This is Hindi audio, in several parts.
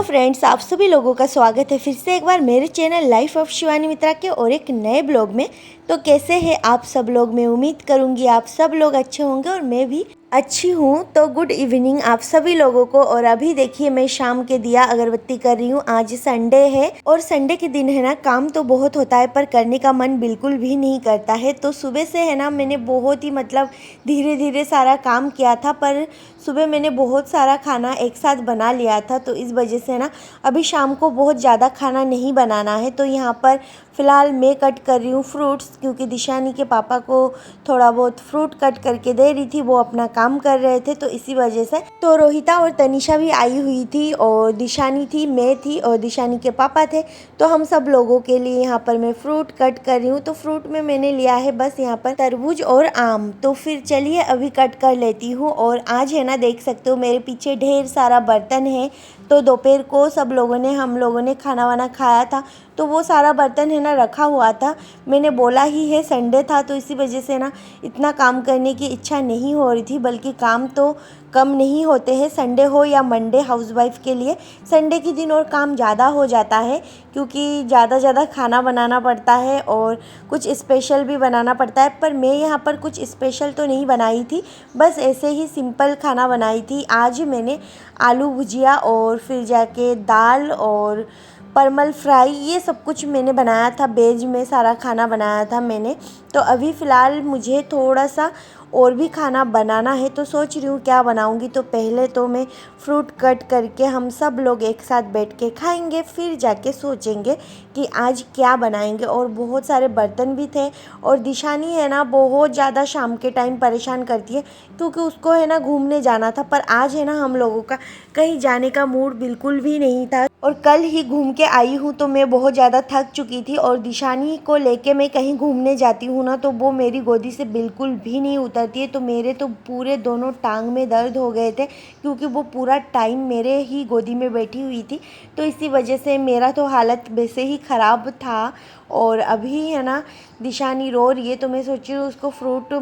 फ्रेंड्स, आप सभी लोगों का स्वागत है फिर से एक बार मेरे चैनल लाइफ ऑफ शिवानी मित्रा के और एक नए ब्लॉग में। तो कैसे हैं आप सब लोग? मैं उम्मीद करूंगी आप सब लोग अच्छे होंगे और मैं भी अच्छी हूँ। तो गुड इवनिंग आप सभी लोगों को। और अभी देखिए मैं शाम के दिया अगरबत्ती कर रही हूँ। आज संडे है और संडे के दिन है ना, काम तो बहुत होता है पर करने का मन बिल्कुल भी नहीं करता है। तो सुबह से है ना, मैंने बहुत ही धीरे धीरे सारा काम किया था, पर सुबह मैंने बहुत सारा खाना एक साथ बना लिया था। तो इस वजह से ना अभी शाम को बहुत ज़्यादा खाना नहीं बनाना है। तो यहाँ पर फ़िलहाल मैं कट कर रही हूँ फ्रूट्स, क्योंकि दिशानी के पापा को थोड़ा बहुत फ्रूट कट करके दे रही थी, वो अपना काम कर रहे थे। तो इसी वजह से तो रोहिता और तनिषा भी आई हुई थी और दिशानी थी, मैं थी और दिशानी के पापा थे। तो हम सब लोगों के लिए यहाँ पर मैं फ्रूट कट कर रही हूँ। तो फ्रूट में मैंने लिया है बस यहाँ पर तरबूज और आम। तो फिर चलिए अभी कट कर लेती हूँ। और आज है ना, देख सकते हो मेरे पीछे ढेर सारा बर्तन है। तो दोपहर को हम लोगों ने खाना वाना खाया था, तो वो सारा बर्तन है ना रखा हुआ था। मैंने बोला ही है संडे था, तो इसी वजह से ना इतना काम करने की इच्छा नहीं हो रही थी। बल्कि काम तो कम नहीं होते हैं, संडे हो या मंडे, हाउसवाइफ के लिए संडे के दिन और काम ज़्यादा हो जाता है, क्योंकि ज़्यादा खाना बनाना पड़ता है और कुछ स्पेशल भी बनाना पड़ता है। पर मैं यहाँ पर कुछ स्पेशल तो नहीं बनाई थी, बस ऐसे ही सिंपल खाना बनाई थी। आज मैंने आलू भुजिया और फिर जाके दाल और परमल फ्राई, ये सब कुछ मैंने बनाया था। वेज में सारा खाना बनाया था मैंने। तो अभी फ़िलहाल मुझे थोड़ा सा और भी खाना बनाना है, तो सोच रही हूँ क्या बनाऊँगी। तो पहले तो मैं फ्रूट कट करके हम सब लोग एक साथ बैठ के खाएंगे, फिर जाके सोचेंगे कि आज क्या बनाएंगे। और बहुत सारे बर्तन भी थे। और दिशानी है ना, बहुत ज़्यादा शाम के टाइम परेशान करती है, क्योंकि उसको है ना घूमने जाना था। पर आज है ना हम लोगों का कहीं जाने का मूड बिल्कुल भी नहीं था। और कल ही घूम के आई हूँ, तो मैं बहुत ज़्यादा थक चुकी थी। और दिशानी को लेके मैं कहीं घूमने जाती हूँ ना, तो वो मेरी गोदी से बिल्कुल भी नहीं उतरती है। तो मेरे तो पूरे दोनों टांग में दर्द हो गए थे, क्योंकि वो पूरा टाइम मेरे ही गोदी में बैठी हुई थी। तो इसी वजह से मेरा तो हालत वैसे ही ख़राब था। और अभी है ना दिशानी रो रही है, तो मैं सोच रही हूँ उसको फ्रूट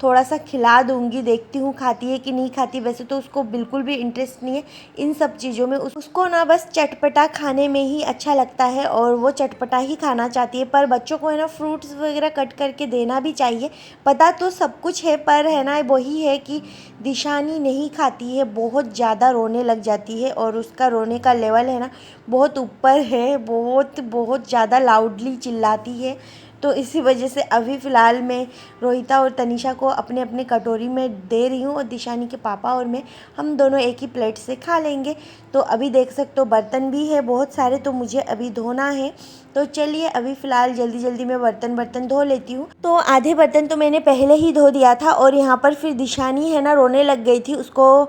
थोड़ा सा खिला दूँगी, देखती हूँ खाती है कि नहीं खाती। वैसे तो उसको बिल्कुल भी इंटरेस्ट नहीं है इन सब चीज़ों में। उसको ना बस चटपटा खाने में ही अच्छा लगता है और वो चटपटा ही खाना चाहती है। पर बच्चों को है ना फ्रूट्स वगैरह कट करके देना भी चाहिए। पता तो सब कुछ है, पर है ना वही है कि दिशानी नहीं खाती है, बहुत ज़्यादा रोने लग जाती है। और उसका रोने का लेवल है ना बहुत ऊपर है, बहुत ज़्यादा लाउडली चिल्लाती है। तो इसी वजह से अभी फ़िलहाल मैं रोहिता और तनिषा को अपने अपने कटोरी में दे रही हूँ, और दिशानी के पापा और मैं, हम दोनों एक ही प्लेट से खा लेंगे। तो अभी देख सकते हो बर्तन भी है बहुत सारे, तो मुझे अभी धोना है। तो चलिए अभी फ़िलहाल जल्दी में बर्तन धो लेती हूँ। तो आधे बर्तन तो मैंने पहले ही धो दिया था। और यहाँ पर फिर दिशानी है ना रोने लग गई थी, उसको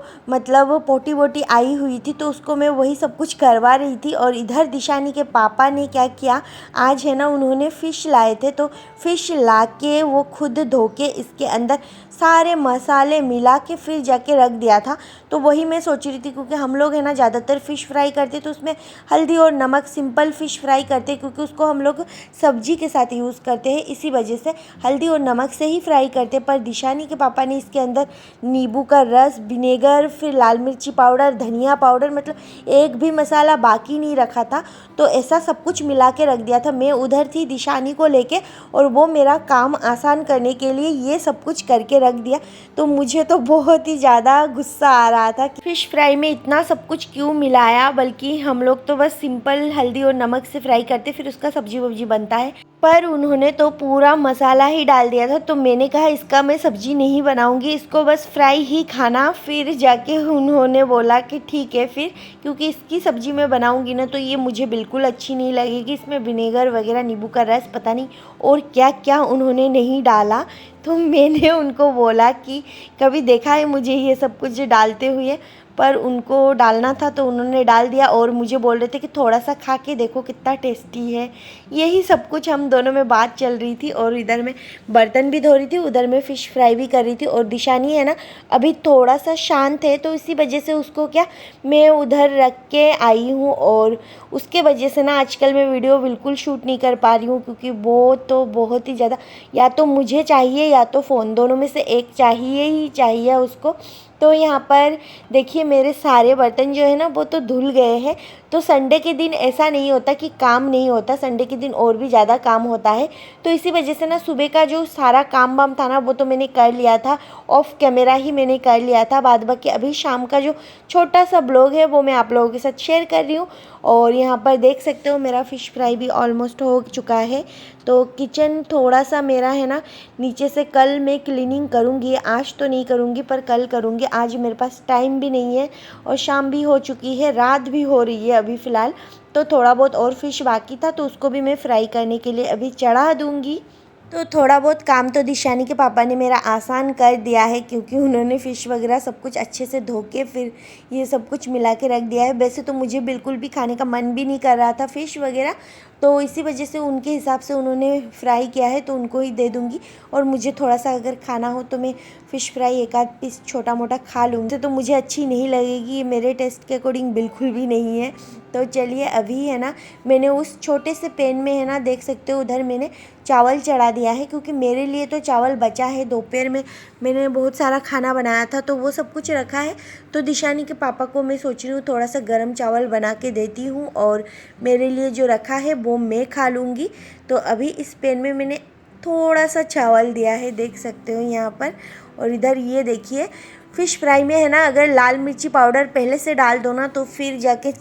पोटी वोटी आई हुई थी, तो उसको मैं वही सब कुछ करवा रही थी। और इधर दिशानी के पापा ने क्या किया, आज है ना उन्होंने फ़िश लाए थे। तो फ़िश ला के वो खुद धो के इसके अंदर सारे मसाले मिला के फिर जाके रख दिया था। तो वही मैं सोच रही थी, क्योंकि हम लोग है ना ज़्यादातर फ़िश फ्राई करते तो उसमें हल्दी और नमक सिंपल फ़िश फ्राई करते, क्योंकि उसको हम लोग सब्जी के साथ यूज़ करते हैं, इसी वजह से हल्दी और नमक से ही फ्राई करते। पर दिशानी के पापा ने इसके अंदर नींबू का रस, विनेगर, फिर लाल मिर्ची पाउडर, धनिया पाउडर, मतलब एक भी मसाला बाकी नहीं रखा था। तो ऐसा सब कुछ मिला के रख दिया था। मैं उधर थी दिशानी को लेके, और वो मेरा काम आसान करने के लिए ये सब कुछ करके रख दिया। तो मुझे तो बहुत ही ज़्यादा गुस्सा आ रहा था कि फ़िश फ्राई में इतना सब कुछ क्यों मिलाया, बल्कि हम लोग तो बस सिंपल हल्दी और नमक से फ्राई करते, फिर उसका सब्जी वब्जी बनता है। पर उन्होंने तो पूरा मसाला ही डाल दिया था। तो मैंने कहा इसका मैं सब्जी नहीं बनाऊंगी, इसको बस फ्राई ही खाना। फिर जाके उन्होंने बोला कि ठीक है फिर, क्योंकि इसकी सब्जी मैं बनाऊंगी ना तो ये मुझे बिल्कुल अच्छी नहीं लगेगी, इसमें विनेगर वगैरह, नींबू का रस, पता नहीं और क्या क्या उन्होंने नहीं डाला। तो मैंने उनको बोला कि कभी देखा है मुझे ये सब कुछ डालते हुए, पर उनको डालना था तो उन्होंने डाल दिया। और मुझे बोल रहे थे कि थोड़ा सा खा के देखो कितना टेस्टी है। यही सब कुछ हम दोनों में बात चल रही थी। और इधर मैं बर्तन भी धो रही थी, उधर मैं फ़िश फ्राई भी कर रही थी। और दिशानी है ना अभी थोड़ा सा शांत है, तो इसी वजह से उसको क्या मैं उधर रख के आई हूँ। और उसके वजह से ना आजकल मैं वीडियो बिल्कुल शूट नहीं कर पा रही हूँ, क्योंकि वो तो बहुत ही ज़्यादा, या तो मुझे चाहिए या तो फ़ोन, दोनों में से एक चाहिए ही चाहिए उसको। तो यहाँ पर देखिए मेरे सारे बर्तन जो है ना वो तो धुल गए हैं। तो संडे के दिन ऐसा नहीं होता कि काम नहीं होता, संडे के दिन और भी ज़्यादा काम होता है। तो इसी वजह से ना सुबह का जो सारा काम वाम था ना वो तो मैंने कर लिया था, ऑफ कैमरा ही मैंने कर लिया था। बाद बाकी अभी शाम का जो छोटा सा ब्लॉग है वो मैं आप लोगों के साथ शेयर कर रही हूँ। और यहाँ पर देख सकते हो मेरा फ़िश फ्राई भी ऑलमोस्ट हो चुका है। तो किचन थोड़ा सा मेरा है ना नीचे से कल मैं क्लीनिंग करूँगी, आज तो नहीं करूँगी पर कल करूँगी। आज मेरे पास टाइम भी नहीं है और शाम भी हो चुकी है, रात भी हो रही है अभी फ़िलहाल। तो थोड़ा बहुत और फ़िश बाकी था तो उसको भी मैं फ्राई करने के लिए अभी चढ़ा दूँगी। तो थोड़ा बहुत काम तो दिशानी के पापा ने मेरा आसान कर दिया है, क्योंकि उन्होंने फ़िश वगैरह सब कुछ अच्छे से धो के फिर ये सब कुछ मिला के रख दिया है। वैसे तो मुझे बिल्कुल भी खाने का मन भी नहीं कर रहा था फ़िश वगैरह, तो इसी वजह से उनके हिसाब से उन्होंने फ्राई किया है तो उनको ही दे दूँगी। और मुझे थोड़ा सा अगर खाना हो तो मैं फ़िश फ्राई एक आध पीस छोटा मोटा खा लूँगी। तो मुझे अच्छी नहीं लगेगी, ये मेरे टेस्ट के अकॉर्डिंग बिल्कुल भी नहीं है। तो चलिए अभी है ना मैंने उस छोटे से पैन में है ना देख सकते हो उधर मैंने चावल चढ़ा दिया है, क्योंकि मेरे लिए तो चावल बचा है। दोपहर में मैंने बहुत सारा खाना बनाया था तो वो सब कुछ रखा है। तो दिशानी के पापा को मैं सोच रही हूँ थोड़ा सा गर्म चावल बना के देती हूँ और मेरे लिए जो रखा है वो मैं खा लूँगी। तो अभी इस पैन में मैंने थोड़ा सा चावल दिया है, देख सकते हो यहाँ पर। और इधर ये देखिए फ़िश फ्राई में है ना अगर लाल मिर्ची पाउडर पहले से डाल दो ना तो फिर जाके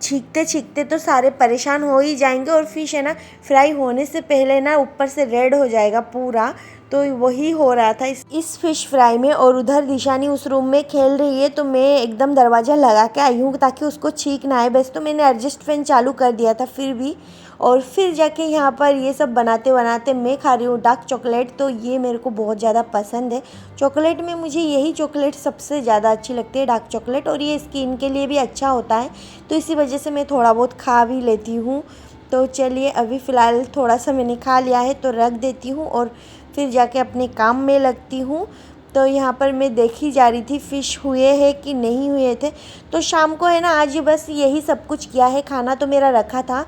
छींकते छींकते तो सारे परेशान हो ही जाएंगे और फ़िश है ना फ्राई होने से पहले ना ऊपर से रेड हो जाएगा पूरा। तो वही हो रहा था इस फ़िश फ्राई में। और उधर दिशानी उस रूम में खेल रही है तो मैं एकदम दरवाज़ा लगा के आई हूँ ताकि उसको छींक ना आए। वैसे तो मैंने एडजस्ट फैन चालू कर दिया था फिर भी। और फिर जाके यहाँ पर ये सब बनाते बनाते मैं खा रही हूँ डार्क चॉकलेट। तो ये मेरे को बहुत ज़्यादा पसंद है चॉकलेट में, मुझे यही चॉकलेट सबसे ज़्यादा अच्छी लगती है डार्क चॉकलेट, और ये स्किन के लिए भी अच्छा होता है। तो इसी वजह से मैं थोड़ा बहुत खा भी लेती हूँ। तो चलिए अभी फ़िलहाल थोड़ा सा मैंने खा लिया है तो रख देती हूँ और फिर जाके अपने काम में लगती हूँ। तो यहाँ पर मैं देखी जा रही थी फ़िश हुए हैं कि नहीं हुए थे। तो शाम को है ना आज बस यही सब कुछ किया है, खाना तो मेरा रखा था।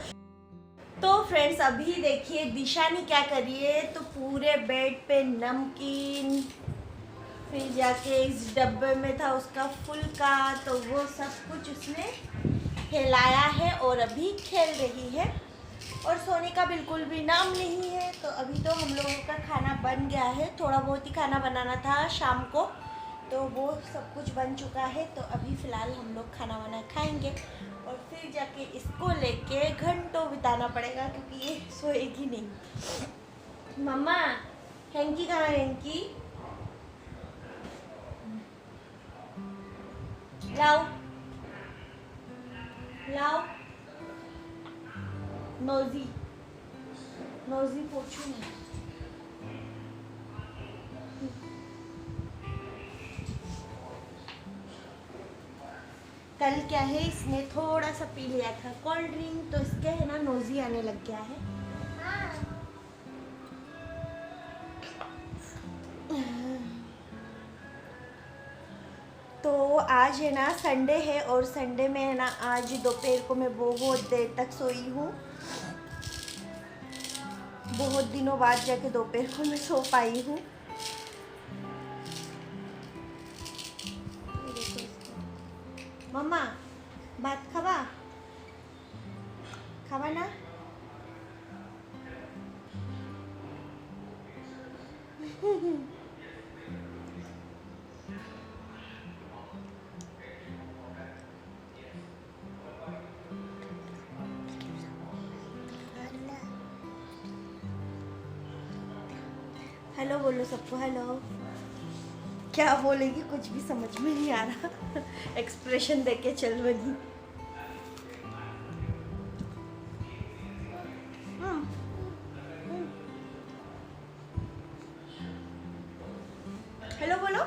तो फ्रेंड्स अभी देखिए दिशानी क्या कर रही है, तो पूरे बेड पे नमकीन, फिर जाके इस डब्बे में था उसका फुल्का, तो वो सब कुछ उसने हिलाया है और अभी खेल रही है। और सोने का बिल्कुल भी नाम नहीं है। तो अभी तो हम लोगों का खाना बन गया है, थोड़ा बहुत ही खाना बनाना था शाम को तो वो सब कुछ बन चुका है। तो अभी फ़िलहाल हम लोग खाना वाना खाएंगे और फिर जाके इसको लेके घंटों बिताना पड़ेगा, क्योंकि ये सोएगी नहीं। मम्मा हैंकी कहाँ है? हैंकी लाओ लाओ। नौजी नौजी पूछू नहीं। कल क्या है इसने थोड़ा सा पी लिया था कोल्ड ड्रिंक, तो इसके है ना नोजी आने लग गया है। तो आज है ना संडे है और संडे में है ना आज दोपहर को मैं बहुत देर तक सोई हूँ। बहुत दिनों बाद जाके दोपहर को मैं सो पाई हूँ। मम्मा भात खावा खावा ना? हेलो बोलो सबको, हेलो। क्या बोलेगी कुछ भी समझ में नहीं आ रहा। एक्सप्रेशन देके चल बनी। हेलो बोलो।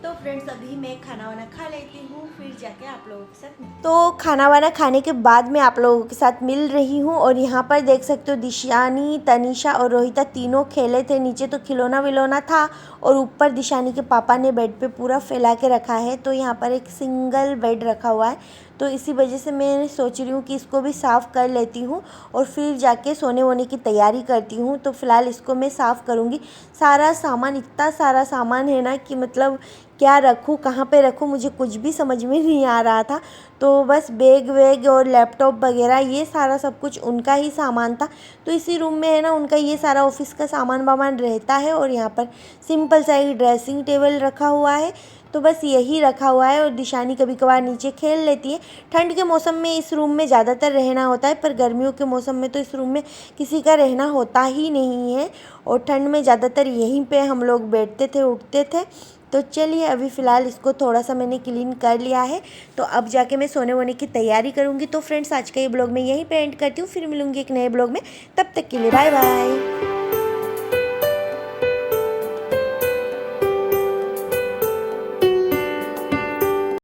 तो फ्रेंड्स अभी मैं खाना वाना खा लेती हूँ, फिर जाके आप लोगों के साथ तो खाना वाना खाने के बाद मैं आप लोगों के साथ मिल रही हूँ। और यहाँ पर देख सकते हो दिशानी, तनिषा और रोहिता तीनों खेले थे। नीचे तो खिलौना विलौना था और ऊपर दिशानी के पापा ने बेड पे पूरा फैला के रखा है। तो यहाँ पर एक सिंगल बेड रखा हुआ है, तो इसी वजह से मैं सोच रही हूँ कि इसको भी साफ़ कर लेती हूँ और फिर जाके सोने वोने की तैयारी करती हूँ। तो फ़िलहाल इसको मैं साफ़ करूँगी। सारा सामान, इतना सारा सामान है ना कि मतलब क्या रखूँ, कहाँ पे रखूँ, मुझे कुछ भी समझ में नहीं आ रहा था। तो बस बैग वैग और लैपटॉप वगैरह ये सारा सब कुछ उनका ही सामान था। तो इसी रूम में है ना उनका ये सारा ऑफिस का सामान वामान रहता है। और यहाँ पर सिंपल सा एक ड्रेसिंग टेबल रखा हुआ है, तो बस यही रखा हुआ है। और दिशानी कभी कभार नीचे खेल लेती है। ठंड के मौसम में इस रूम में ज़्यादातर रहना होता है, पर गर्मियों के मौसम में तो इस रूम में किसी का रहना होता ही नहीं है। और ठंड में ज़्यादातर यहीं पे हम लोग बैठते थे, उठते थे। तो चलिए अभी फ़िलहाल इसको थोड़ा सा मैंने क्लीन कर लिया है, तो अब जाके मैं सोने वोने की तैयारी करूँगी। तो फ्रेंड्स आज का ये ब्लॉग मैं यहीं पे एंड करती हूँ, फिर मिलूँगी एक नए ब्लॉग में। तब तक के लिए बाय बाय।